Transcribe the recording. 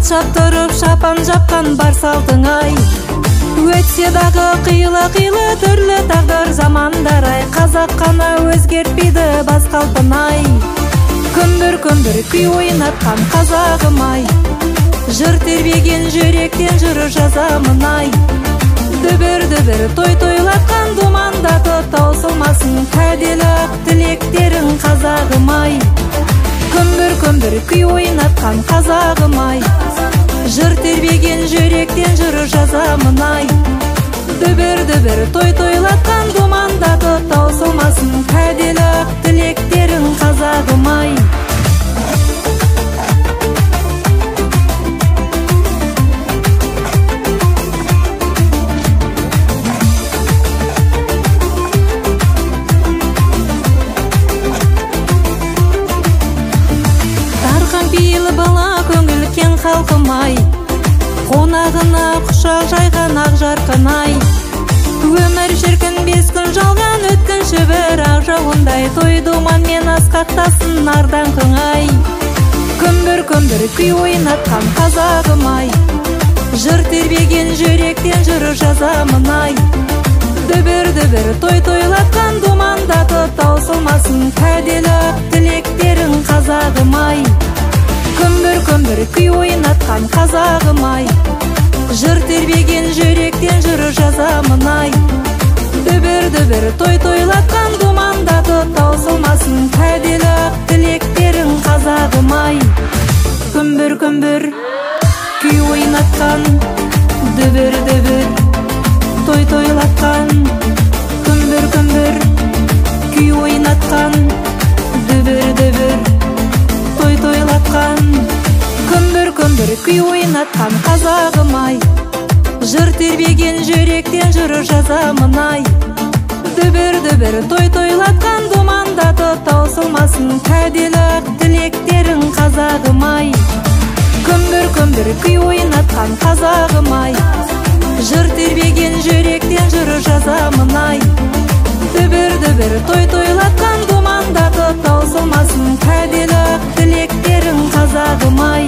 шаптырып шапан жапқан бар салтың ай. Өтсе дағы қилы-қилы түрлі тағдыр замандар ай. Қазақ қана өзгертпейді бас қалпын ай. Күмбір-күмбір күй ойнатқан қазағым ай. Жыр тербеген жүректен жыр жазамын ай. Дүбір-дүбір той-тойлатқан думандатып таусылмасын кәделі тілектерің қазағым ай. Күмбір-күмбір күй ойнатқан қазағым ай. Жыр тербеген жүректен жыр жазамын ай. Дүбір-дүбір той-тойлатқан думандатып таусылмасын кәделі тілектерің қазағым ай. Халқым ай, қонағына құшақ жайған ақ жарқын ай. Өмір шіркін 5 күн жалған өткінші бір ақ жауындай. Той думанмен асқақтасын ардаңқың ай. Күмбір-күмбір күй ойнатқан қазағым ай. Жыр тербеген жүректен жыр жазамын ай. Дүбір-дүбір той-тойлатқан думандатып таусылмасын кәделі тілектерің қазағым ай. Күмбір-күмбір күй ойнатқан қазағым ай. Жыр тербеген жүректен жыр жазамын ай. Дүбір-дүбір той-тойлатқан думандатып таусылмасын кәделі тілектерің қазағым ай. Күмбір-күмбір күй ойнатқан, дүбір-дүбір той-тойлатқан. Күмбір-күмбір күй ойнатқан, дүбір-дүбір той-тойлатқан. Күмбір-күмбір күй ойнатқан қазағым ай. Жыр тербеген жүректен жыр жазамын ай. Дүбір-дүбір той-тойлатқан думандатып таусылмасын кәделі тілектерің қазағым ай. Күмбір-күмбір күй ойнатқан қазағым ай. Жыр тербеген жүректен жыр жазамын ай. Дүбір-дүбір той-тойлатқан думандатып таусылмасын кәделі тілектерің қазағым ай.